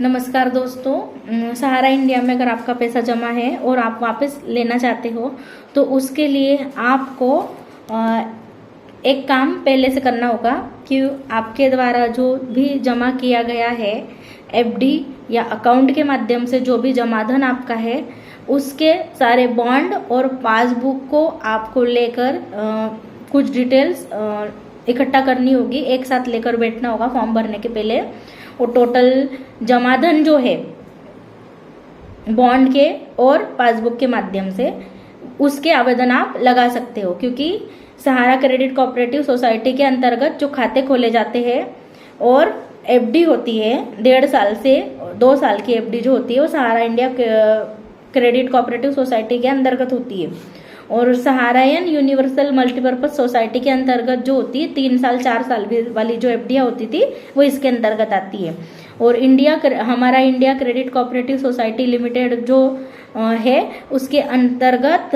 नमस्कार दोस्तों, सहारा इंडिया में अगर आपका पैसा जमा है और आप वापस लेना चाहते हो तो उसके लिए आपको एक काम पहले से करना होगा कि आपके द्वारा जो भी जमा किया गया है एफडी या अकाउंट के माध्यम से जो भी जमा धन आपका है उसके सारे बॉन्ड और पासबुक को आपको लेकर कुछ डिटेल्स इकट्ठा करनी होगी, एक साथ लेकर बैठना होगा फॉर्म भरने के पहले। और टोटल जमा धन जो है बॉन्ड के और पासबुक के माध्यम से उसके आवेदन आप लगा सकते हो, क्योंकि सहारा क्रेडिट कोऑपरेटिव सोसाइटी के अंतर्गत जो खाते खोले जाते हैं और एफडी होती है 1.5 साल से 2 साल की एफडी जो होती है वो सहारा इंडिया क्रेडिट कोऑपरेटिव सोसाइटी के अंतर्गत होती है। और सहारायन यूनिवर्सल मल्टीपर्पज सोसाइटी के अंतर्गत जो होती है 3 साल 4 साल वाली जो एफडियां होती थी वो इसके अंतर्गत आती है। और हमारा India credit cooperative society limited जो है उसके अंतर्गत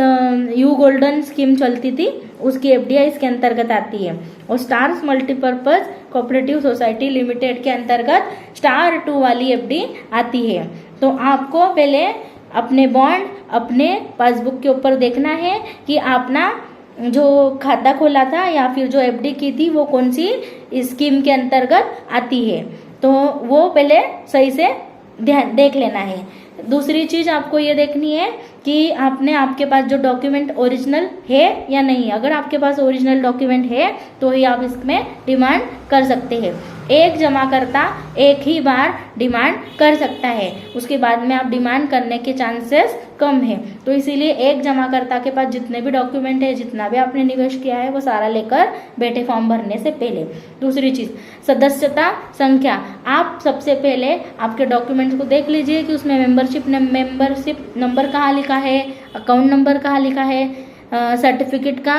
यू गोल्डन स्कीम चलती थी, उसकी एफडियां इसके अंतर्गत आती है। और stars multipurpose cooperative society limited के अंतर्गत स्टार 2 वाली एफडी आती है। तो आपको पहले अपने बॉन्ड अपने पासबुक के ऊपर देखना है कि आपने जो खाता खोला था या फिर जो एफडी की थी वो कौन सी स्कीम के अंतर्गत आती है, तो वो पहले सही से ध्यान देख लेना है। दूसरी चीज आपको ये देखनी है कि आपके पास जो डॉक्यूमेंट ओरिजिनल है या नहीं। अगर आपके पास ओरिजिनल डॉक्यूमेंट है तो ही आप इसमें डिमांड कर सकते हैं। एक जमाकर्ता एक ही बार डिमांड कर सकता है, उसके बाद में आप डिमांड करने के चांसेस कम है। तो इसीलिए एक जमाकर्ता के पास जितने भी डॉक्यूमेंट है, जितना भी आपने निवेश किया है वो सारा लेकर बैठे फॉर्म भरने से पहले। दूसरी चीज सदस्यता संख्या, आप सबसे पहले आपके डॉक्यूमेंट्स को देख लीजिए कि उसमें मेंबरशिप नंबर कहाँ लिखा है, अकाउंट नंबर कहाँ लिखा है, सर्टिफिकेट का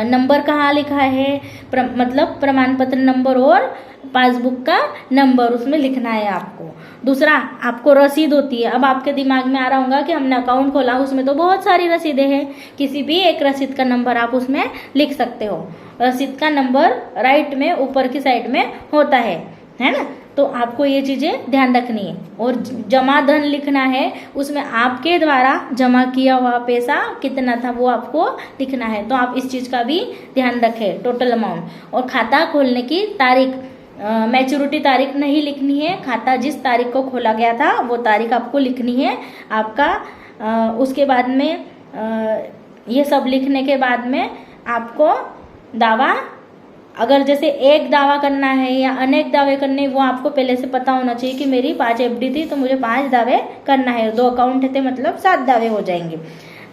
नंबर कहाँ लिखा है, मतलब प्रमाण पत्र नंबर और पासबुक का नंबर उसमें लिखना है आपको। दूसरा आपको रसीद होती है। अब आपके दिमाग में आ रहा होगा कि हमने अकाउंट खोला उसमें तो बहुत सारी रसीदें हैं, किसी भी एक रसीद का नंबर आप उसमें लिख सकते हो। रसीद का नंबर राइट में ऊपर की साइड में होता है ना। तो आपको ये चीजें ध्यान रखनी है। और जमा धन लिखना है, उसमें आपके द्वारा जमा किया हुआ पैसा कितना था वो आपको लिखना है। तो आप इस चीज का भी ध्यान रखें, टोटल अमाउंट। और खाता खोलने की तारीख, मैच्योरिटी तारीख नहीं लिखनी है, खाता जिस तारीख को खोला गया था वो तारीख आपको लिखनी है आपका। उसके बाद में ये सब लिखने के बाद में आपको दावा, अगर जैसे एक दावा करना है या अनेक दावे करने, वो आपको पहले से पता होना चाहिए कि मेरी 5 एफडी थी तो मुझे 5 दावे करना है, 2 अकाउंट थे मतलब 7 दावे हो जाएंगे।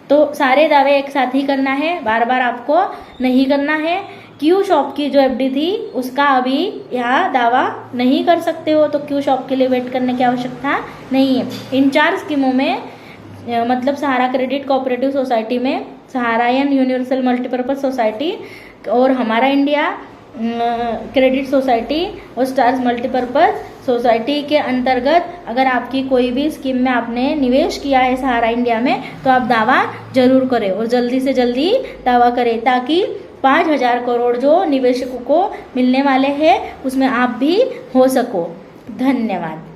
तो सारे दावे एक साथ ही करना है, बार बार आपको नहीं करना है। क्यू शॉप की जो एफडी थी उसका अभी यहाँ दावा नहीं कर सकते हो, तो क्यू शॉप के लिए वेट करने की आवश्यकता नहीं है। इन 4 स्कीमों में मतलब सहारा क्रेडिट कोऑपरेटिव सोसाइटी में सहारायन यूनिवर्सल मल्टीपर्पज सोसाइटी और हमारा इंडिया क्रेडिट सोसाइटी और स्टार्स मल्टीपर्पज सोसाइटी के अंतर्गत अगर आपकी कोई भी स्कीम में आपने निवेश किया है सहारा इंडिया में तो आप दावा जरूर करें और जल्दी से जल्दी दावा करें, ताकि 5,000 करोड़ जो निवेशकों को मिलने वाले हैं उसमें आप भी हो सको। धन्यवाद।